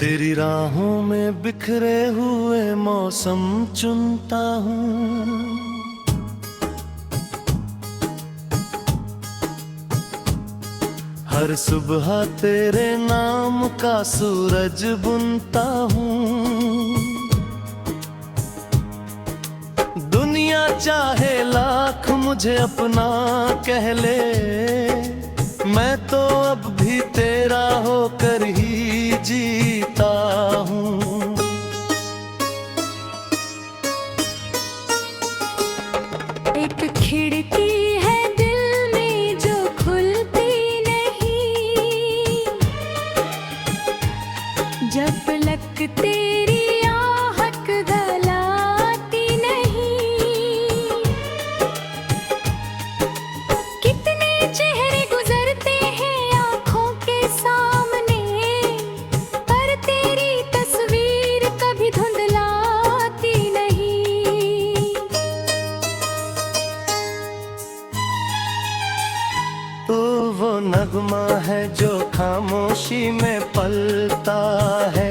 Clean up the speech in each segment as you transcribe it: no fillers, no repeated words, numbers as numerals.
तेरी राहों में बिखरे हुए मौसम चुनता हूँ। हर सुबह तेरे नाम का सूरज बुनता हूँ। दुनिया चाहे लाख मुझे अपना कह ले, मैं तो अब भी तेरा होकर ही जीता हूँ। एक खिड़की है दिल में जो खुलती नहीं, जब तक तेरी आहट गलाती नहीं। कितने चेहरे गुजरते हैं आँखों के सामने, पर तेरी तस्वीर कभी धुंधलाती नहीं। तू वो नगमा है जो खामोशी में पलता है,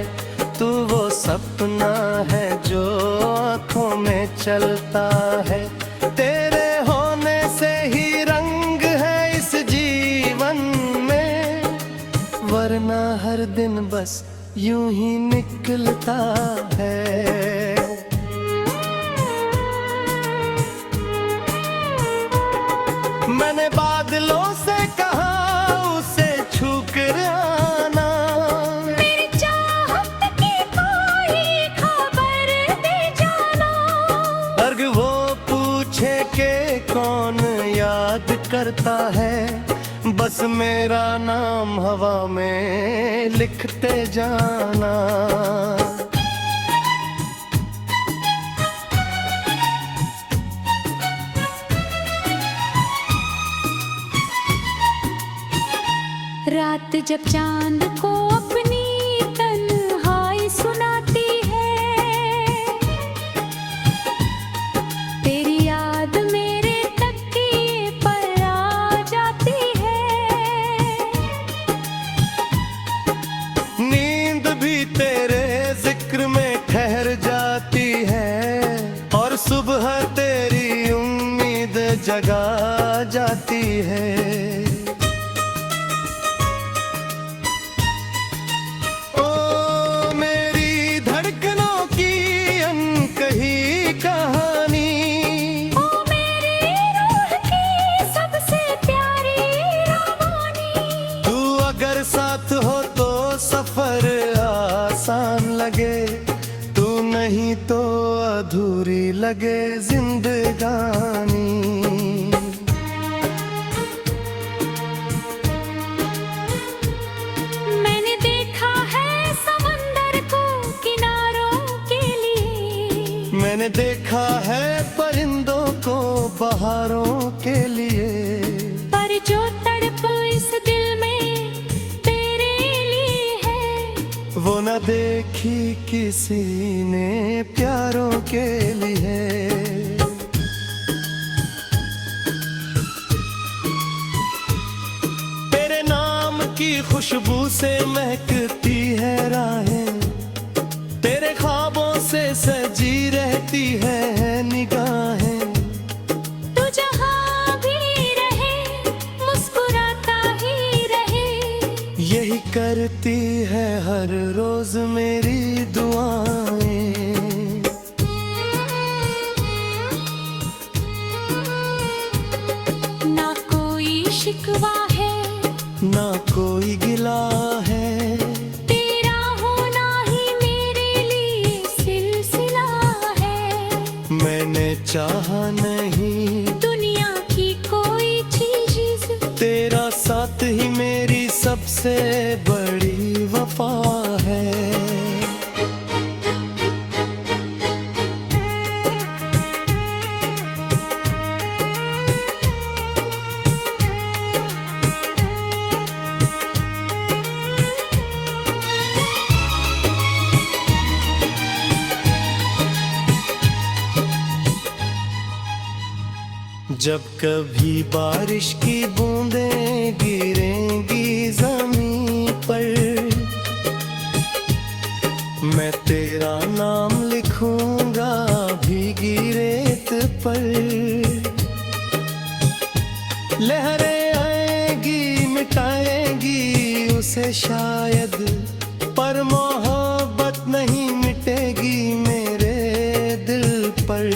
तू वो सपना है जो आँखों में चलता है। तेरे होने से ही रंग है इस जीवन में, वरना हर दिन बस यूं ही निकलता है। मैंने बादलों से कहा उसे छू कर आना, मेरी चाहत की कोई खबर दे जाना। अर्ग वो पूछे के कौन याद करता है, बस मेरा नाम हवा में लिखते जाना। रात जब चांद को अपनी तन्हाई सुनाती है, तेरी याद मेरे तकिए पर आ जाती है। नींद भी तेरे जिक्र में ठहर जाती है, और सुबह तेरी उम्मीद जगा जाती है। साथ हो तो सफर आसान लगे, तू नहीं तो अधूरी लगे जिंदगानी। मैंने देखा है समंदर को किनारों के लिए, मैंने देखा है परिंदों को बहारों के लिए, पर जो तड़प इस दिल में वो न देखी किसी ने प्यारों के लिए। तेरे नाम की खुशबू से महकती है राहें, तेरे ख्वाबों से सजी रहती है निगाहें। तू जहाँ भी रहे मुस्कुराता ही रहे, यही करती है हर रोज मेरी दुआएं। ना कोई शिकवा है ना कोई गिला है, तेरा होना ही मेरे लिए सिलसिला है। मैंने चाहा नहीं दुनिया की कोई चीज, तेरा साथ ही मेरी सबसे बड़ी वफा है। जब कभी बारिश की बूंदें गिरेंगी जमीन पर, उसे शायद, पर मोहब्बत नहीं मिटेगी मेरे दिल पर।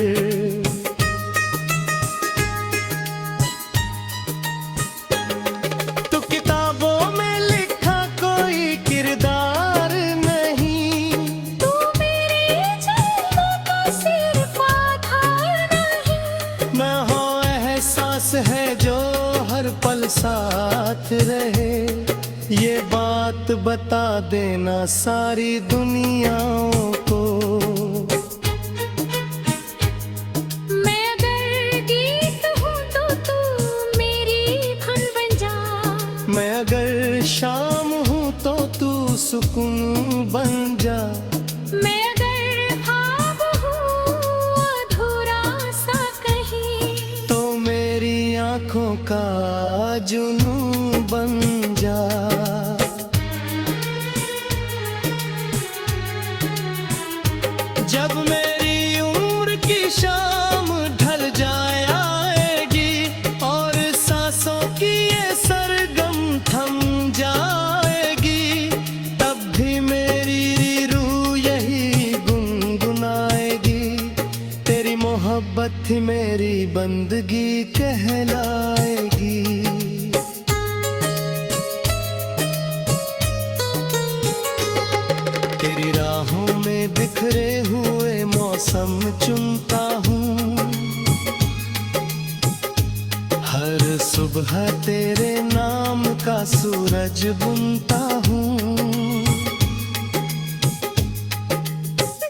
तू किताबों में लिखा कोई किरदार नहीं, तू मेरे जन्म का सिर्फ आधार नहीं। मैं हो एहसास है जो हर पल साथ रहे। ये बात बता देना सारी दुनियाओं को। मैं अगर गीत हूँ तो तू मेरी धुन बन जा। मैं अगर शाम हूँ तो तू सुकून बन जा। मैं अगर ख्वाब हूँ अधूरा सा कहीं, तो मेरी आँखों का जुनून बन जा। जब मेरी उम्र की शाम ढल जाए आएगी और सांसों की ये सरगम थम जाएगी, तब भी मेरी रूह यही गुनगुनाएगी। तेरी मोहब्बत ही मेरी बंदगी कहलाएगी। तेरी राहों में बिखरे हुए मौसम चुनता हूँ, हर सुबह तेरे नाम का सूरज बुनता हूँ।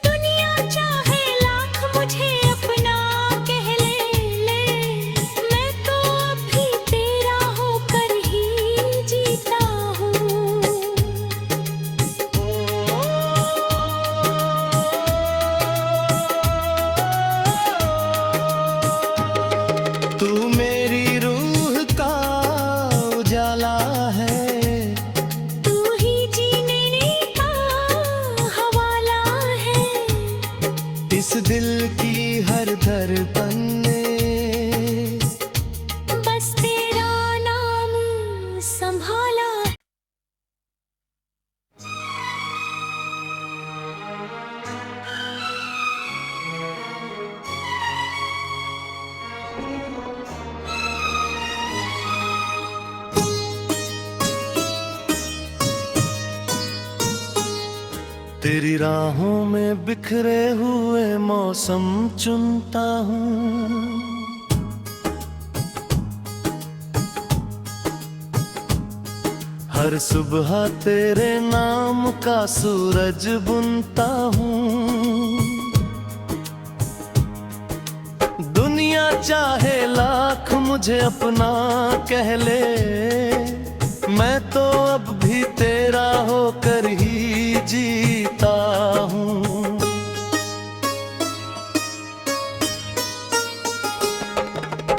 दुनिया चाहे लाख मुझे अपना कह ले, मैं तो अब भी तेरा होकर ही जीता हूँ। तू मेरी रूह का उजाला है, तू ही जीने का हवाला है। इस दिल की हर धड़कन में बस तेरा नाम संभाला। तेरी राहों में बिखरे हुए मौसम चुनता हूँ, हर सुबह तेरे नाम का सूरज बुनता हूँ। दुनिया चाहे लाख मुझे अपना कह ले, मैं तो अब भी तेरा होकर ही जीता हूँ।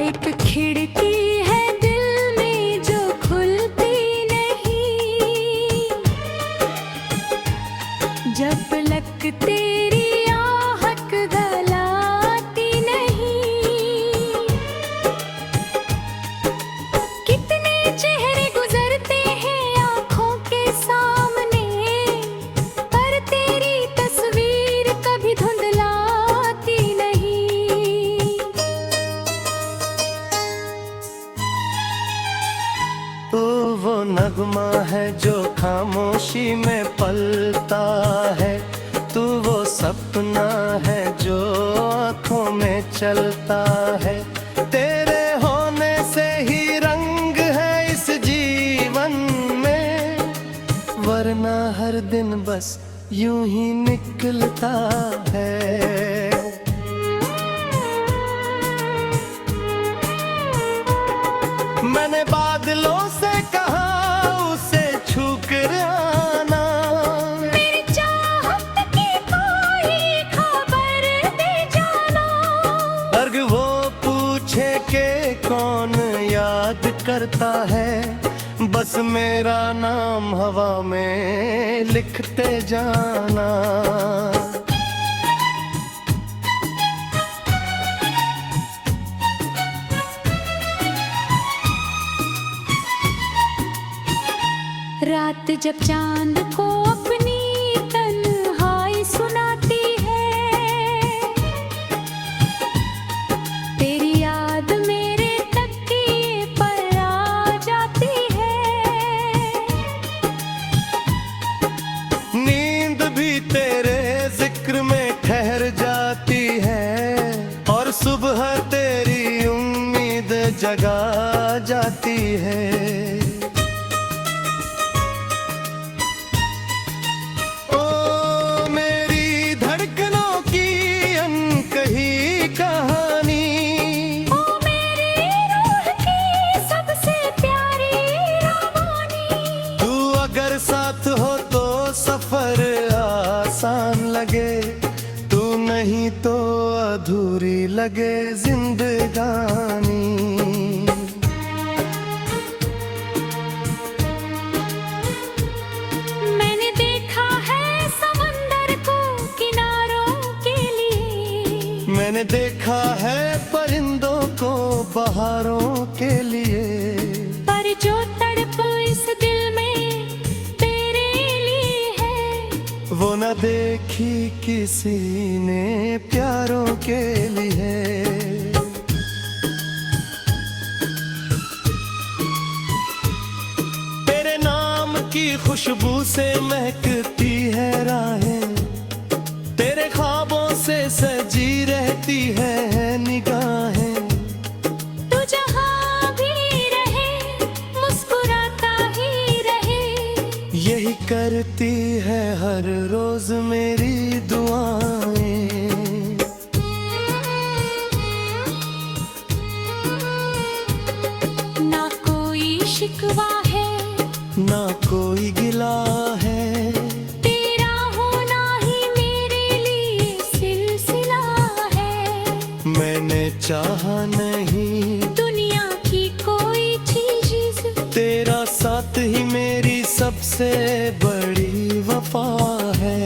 एक खिड़की है दिल में जो खुलती नहीं, जब तक तेरी आहट गलाती नहीं। कितने चेहरे गुजरते हैं आँखों के सामने, पर तेरी तस्वीर कभी धुंधलाती नहीं। तो वो नगमा है जो खामोशी में पलता है, तू वो सपना है जो आँखों में चलता है। तेरे होने से ही रंग है इस जीवन में, वरना हर दिन बस यूं ही निकलता है। मैंने बादलों से कहा उसे छू कर आना, मेरी चाहत की कोई खबर दे जाना। अर्ग वो पूछे के कौन याद करता है, बस मेरा नाम हवा में लिखते जाना। रात जब चांद को अपनी तन्हाई सुनाती है, तेरी याद मेरे तकिए पर आ जाती है। नींद भी तेरे जिक्र में ठहर जाती है, और सुबह तेरी उम्मीद जगा जाती है। साथ हो तो सफर आसान लगे, तू नहीं तो अधूरी लगे जिंदगानी। मैंने देखा है समंदर को किनारों के लिए, मैंने देखा है परिंदों को बहारों के लिए, पर जो तड़प इस दिल में वो न देखी किसी ने प्यारों के लिए। तेरे नाम की खुशबू से महकती है राहें, तेरे ख्वाबों से सजी रहती है निगाहें। तू जहाँ भी रहे मुस्कुराता ही रहे, यही करती है हर रोज मेरी दुआएं। ना कोई शिकवा है, ना कोई गिला है, तेरा होना ही मेरे लिए सिलसिला है। मैंने चाहा नहीं दुनिया की कोई चीज, तेरा साथ ही मेरी सबसे बड़ी वफा है।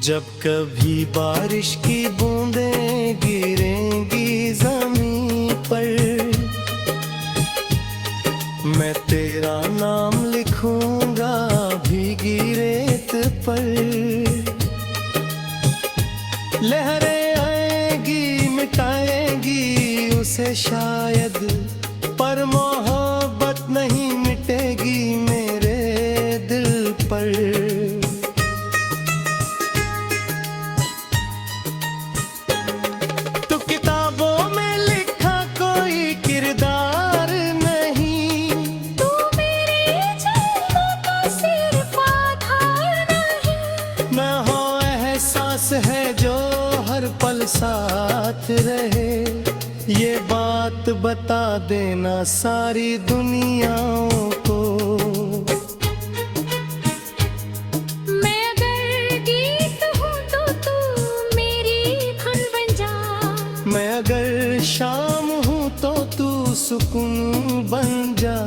जब कभी बारिश की बूंदें गिरेंगी ज़मीं पर, मैं तेरा नाम लिखूंगा भीगी रेत पर। लहरें आएंगी मिटाएंगी उसे शायद, पर मोहब्बत नहीं मिटेगी मेरे दिल पर। है जो हर पल साथ रहे, ये बात बता देना सारी दुनियाओं को। मैं अगर गीत हूँ तो तू मेरी धुन बन जा, मैं अगर शाम हूँ तो तू सुकून बन जा।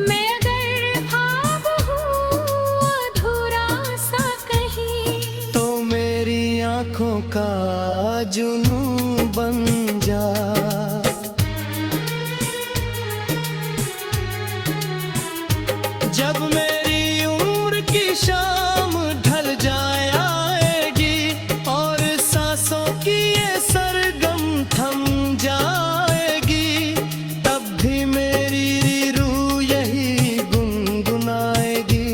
मैं अगर ख्वाब हूँ अधूरा सा कहीं, तो मेरी आँखों का जुनून बन जा। जब मेरी उम्र की शाम ढल जाए आएगी, और सांसों की ये सरगम थम जाएगी, तब भी मेरी रूह यही गुनगुनाएगी।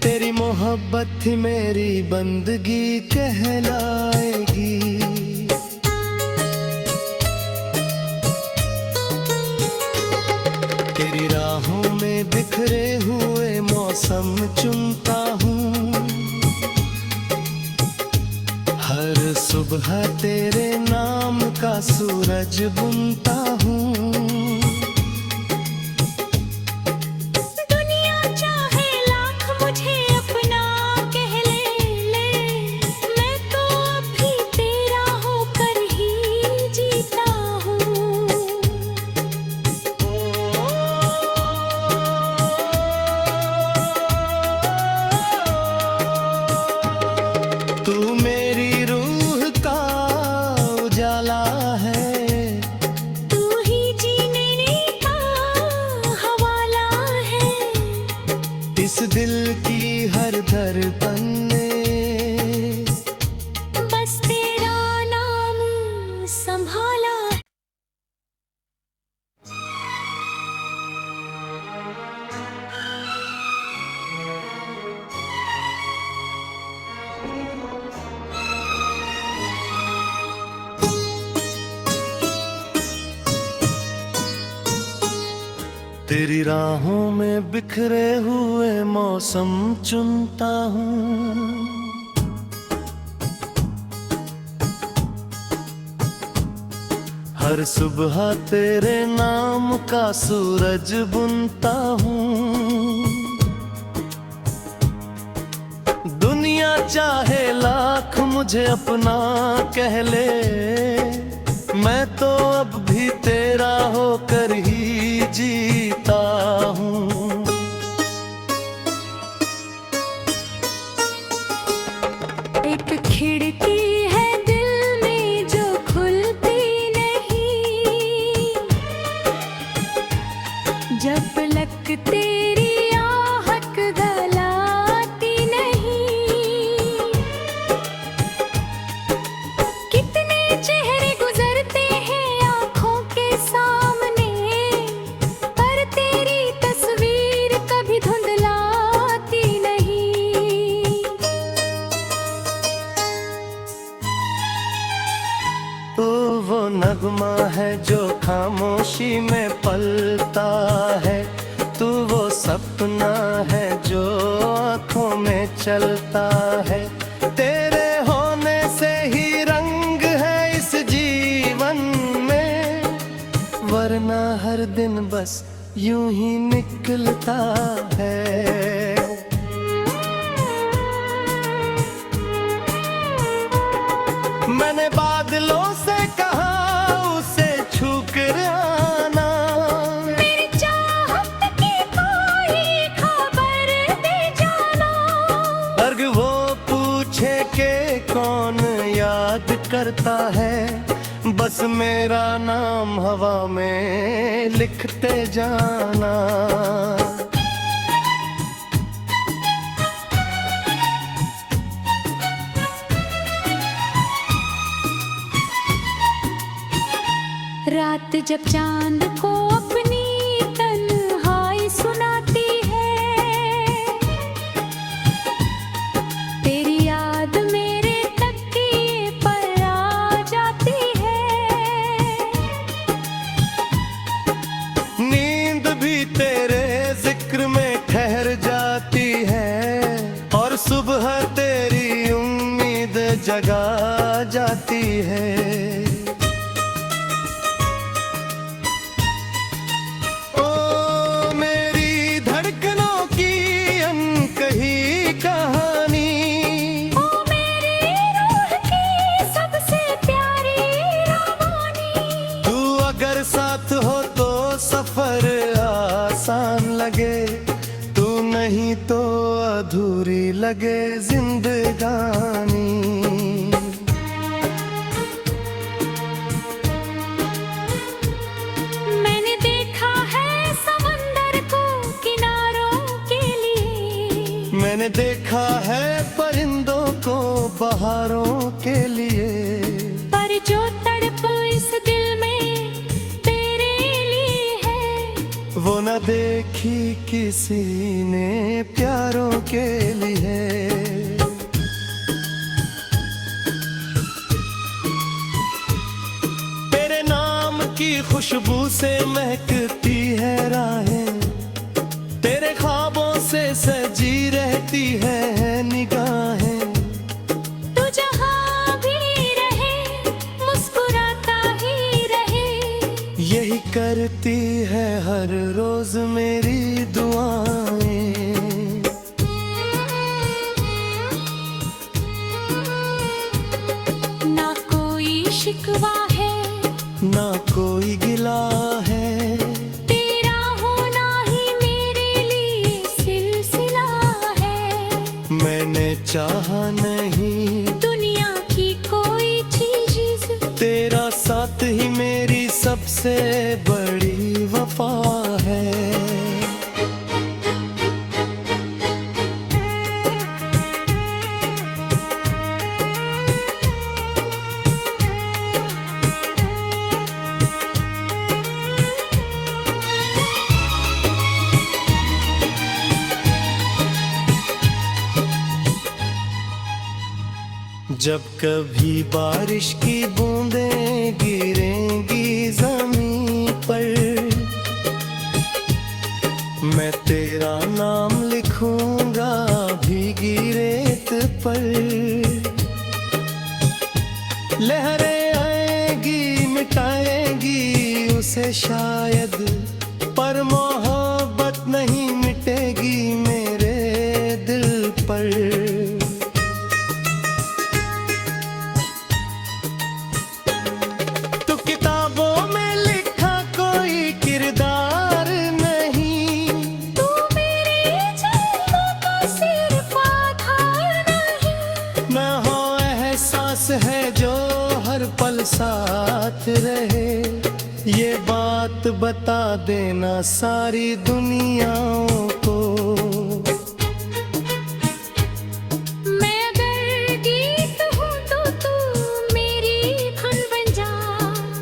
तेरी मोहब्बत ही मेरी बंदगी कहलाएगी। तेरी राहों में बिखरे हुए मौसम चुनता हूँ, हर सुबह तेरे नाम का सूरज बुनता हूँ। दुनिया चाहे लाख मुझे अपना कह ले, मैं तो अभी तेरा होकर ही जीता दिल की हर धड़कन में बस तेरा नाम संभाला। तेरी राहों में बिखरे हुए मौसम चुनता हूँ, हर सुबह तेरे नाम का सूरज बुनता हूँ। दुनिया चाहे लाख मुझे अपना कह ले, मैं तो अब भी तेरा होकर ही जीता हूँ। एक खिड़की है दिल में जो खुलती नहीं, जब तक तेरी आहट गलाती नहीं। कितने चेहरे गुजरते हैं आँखों के सामने, पर तेरी तस्वीर कभी धुंधलाती नहीं। तो वो नगमा है जो खामोशी में पलता है, तू वो सपना है जो आँखों में चलता है। तेरे होने से ही रंग है इस जीवन में, वरना हर दिन बस यूं ही निकलता है। मैंने बादलों से कहा उसे छू कर आना, मेरी चाहत की कोई खबर दे जाना। अर्ग वो पूछे के कौन याद करता है, बस मेरा नाम हवा में लिखते जाना। रात जब चांद को अपनी तन्हाई सुनाती है, तेरी याद मेरे तकिए पर आ जाती है। नींद भी तेरे जिक्र में ठहर जाती है, और सुबह तेरी उम्मीद जगा जाती है। साथ हो तो सफर आसान लगे, तू नहीं तो अधूरी लगे जिंदगानी। मैंने देखा है समंदर को किनारों के लिए, मैंने देखा है परिंदों को बहारों के लिए, पर जो तड़प इस दिल में वो न देखी किसी ने प्यारों के लिए। तेरे नाम की खुशबू से महकती है राहें, तेरे ख्वाबों से सजी रहती है निगाहें। तू जहाँ भी रहे मुस्कुराता ही रहे, यही करती है हर रोज मेरी दुआएं। ना कोई शिकवा है ना कोई गिला है, तेरा होना ही मेरे लिए सिलसिला है। मैंने चाहा नहीं दुनिया की कोई चीज, तेरा साथ ही मेरी सबसे बड़ी वफा है। जब कभी बारिश की बूंदें गिरेंगी जमीन पर, मैं तेरा नाम लिखूंगा भीगी रेत पर। लहरें आएंगी मिटाएंगी उसे शायद, पर मोहब्बत नहीं मिटेगी मेरे दिल पर। तू किताबों में लिखा कोई किरदार नहीं, तू मेरे जन्म का सिर्फ आधार नहीं। मैं हो एहसास है जो हर पल साथ रहे। ये बात बता देना सारी दुनियाओं को। मैं अगर गीत हूँ तो तू मेरी धुन बन जा।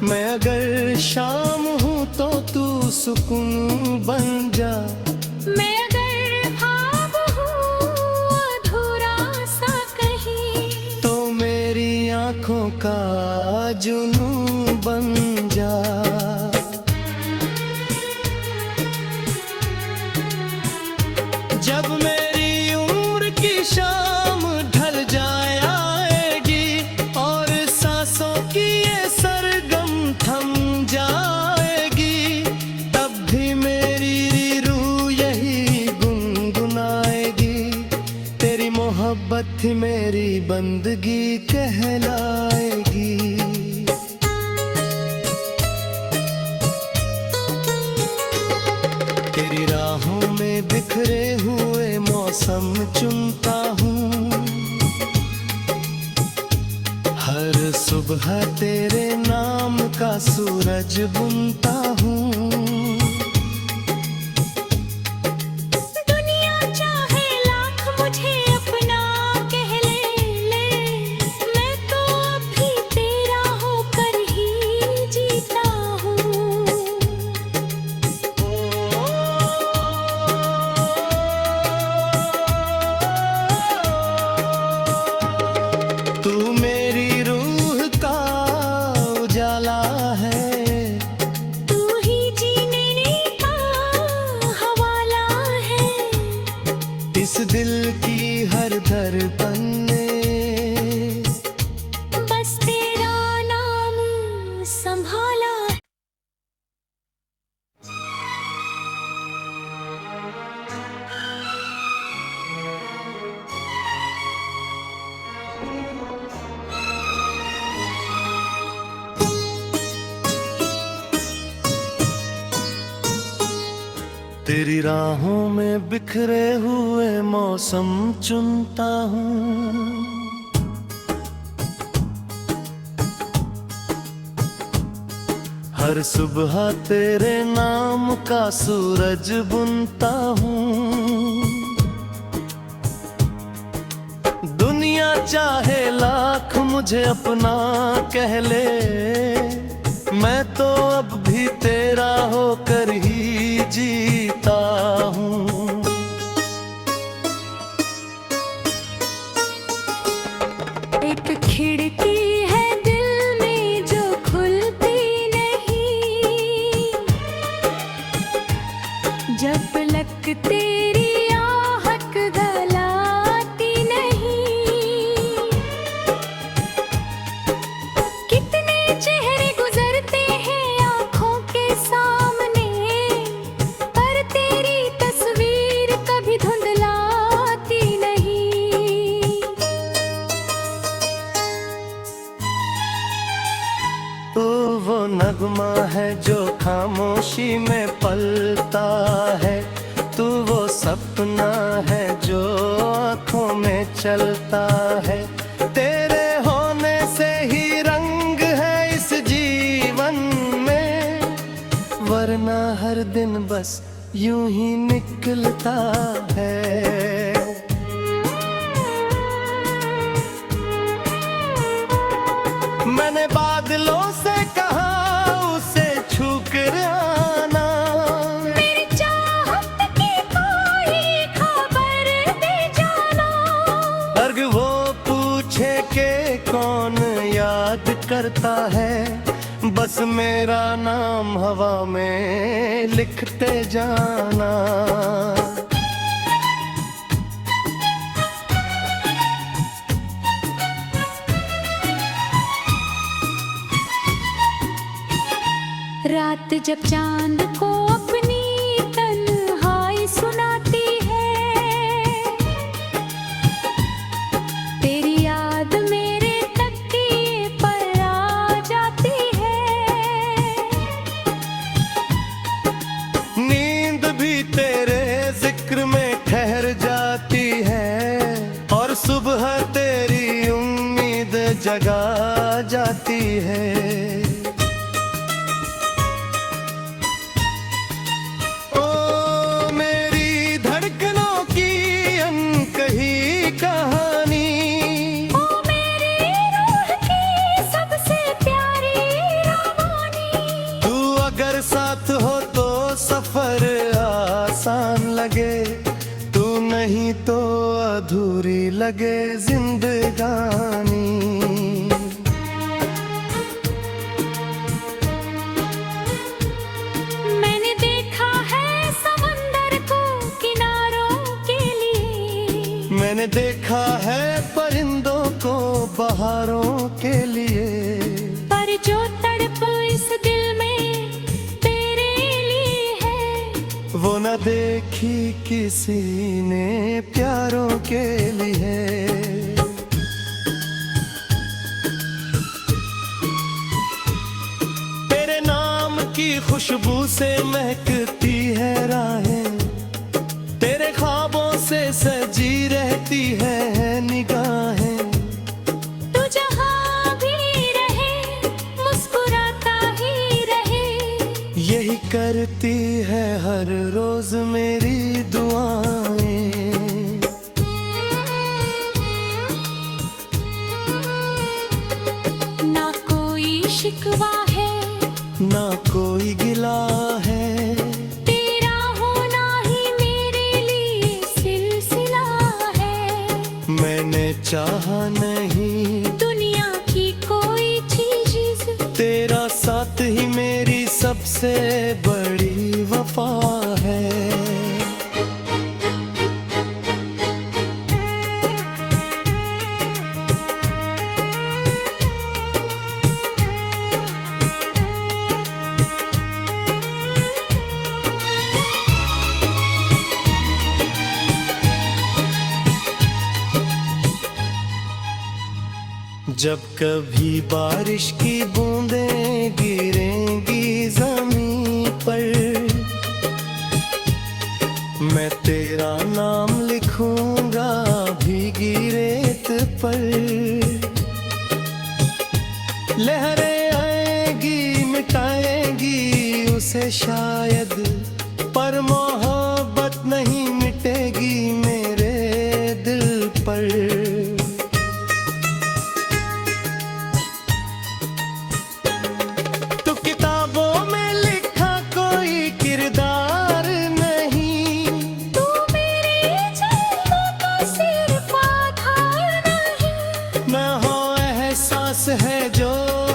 मैं अगर शाम हूँ तो तू सुकून बन जा। मैं अगर ख्वाब हूँ अधूरा सा कहीं, तो मेरी आँखों का जुनून बन जा। जब मेरी उम्र की शाम ढल जाए आएगी और सांसों की ये सरगम थम जाएगी, तब भी मेरी रूह यही गुनगुनाएगी। तेरी मोहब्बत ही मेरी बंदगी कहलाएगी। तेरी राहों में बिखरे हुए मौसम चुनता हूँ, हर सुबह तेरे नाम का सूरज बुनता हूँ। दुनिया चाहे लाख मुझे अपना कह ले, मैं तो अभी तेरा होकर ही जीता हूँ। तू मेरी रूह का उजाला है, तू ही जीने का हवाला है। इस दिल की हर धड़कन में बस तेरा नाम संभाला। तेरी राहों में बिखरे हुए मौसम चुनता हूँ, हर सुबह तेरे नाम का सूरज बुनता हूँ। दुनिया चाहे लाख मुझे अपना कह ले, मैं तो अब भी तेरा होकर ही जीता हूँ। एक खिड़की है दिल में जो खुलती नहीं, जब तक तेरी आहट गलाती नहीं। कितने चेहरे गुजरते हैं आँखों के सामने, पर तेरी तस्वीर कभी धुंधलाती नहीं। तू वो नगमा है जो खामोशी में पलता है, तू वो सपना है जो आँखों में चलता है। तेरे होने से ही रंग है इस जीवन में, वरना हर दिन बस यूं ही निकलता है। मैंने बादलों से कहा उसे छू कर आना, मेरी चाहत की कोई खबर दे जाना। अर्ग वो पूछे के करता है, बस मेरा नाम हवा में लिखते जाना। रात जब चांद को अपनी तन्हाई सुनाती है, तेरी याद मेरे तकिए पर आ जाती है। नींद भी तेरे जिक्र में ठहर जाती है, और सुबह तेरी उम्मीद जगा जाती है। साथ हो तो सफर आसान लगे, तू नहीं तो अधूरी लगे जिंदगानी। मैंने देखा है समंदर को किनारों के लिए, मैंने देखा है परिंदों को बहारों के लिए, पर जो तड़प इस दिल में वो न देखी किसी ने प्यारों के लिए। तेरे नाम की खुशबू से महकती है राहें, तेरे ख्वाबों से सजी रहती है निगाहें। तू जहाँ भी रहे मुस्कुराता ही रहे, यही करती है हर रोज मेरी दुआएं। ना कोई शिकवा है, ना कोई गिला है, तेरा होना ही मेरे लिए सिलसिला है। मैंने चाहा नहीं दुनिया की कोई चीज, तेरा साथ ही मेरी सबसे बड़ी वफा है। जब कभी बारिश की बूंदें गिरेंगी ज़मीं पर, मैं तेरा नाम लिखूंगा भीगी रेत पर। लहरें आएंगी मिटाएंगी उसे शायद, पर मोहब्बत नहीं मिटेगी मेरे दिल पर। है जो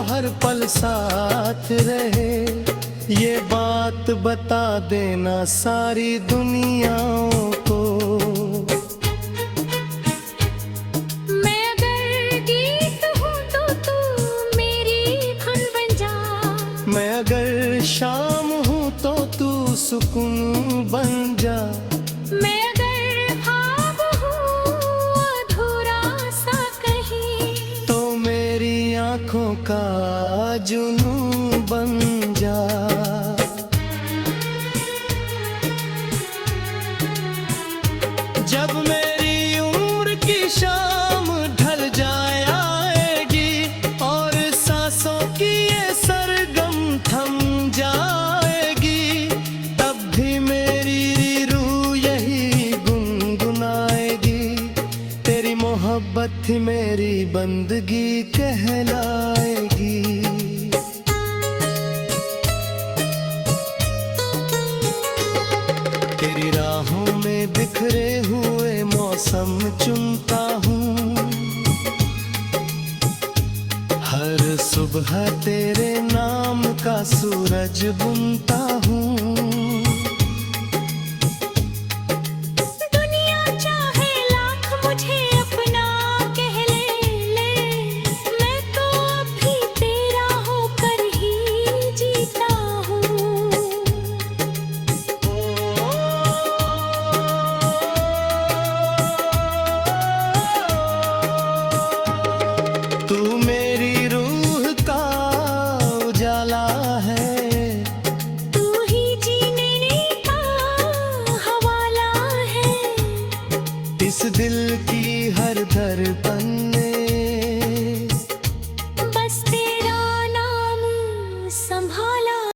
हर पल साथ रहे, ये बात बता देना सारी दुनियाओं को। मैं अगर गीत हूँ तो तू मेरी धुन बन जा, मैं अगर शाम हूँ तो तू सुकून बन जा। मैं अगर ख्वाब हूँ अधूरा सा कहीं, तो मेरी आँखों का जुनून बन जा। जब मेरी उम्र की शाम ढल जाए आएगी, और सांसों की ये सरगम थम जाएगी, तब भी मेरी रूह यही गुनगुनाएगी। तेरी मोहब्बत ही मेरी बंदगी कहलाएगी। तेरी राहों में बिखरे हुए मौसम चुनता हूँ, हर सुबह सुबह तेरे नाम का सूरज बुनता हूँ। दुनिया चाहे लाख मुझे अपना कह ले, मैं तो अभी तेरा होकर ही जीता हूँ। तू मेरी रूह का उजाला है, तू ही जीने का हवाला है। इस दिल की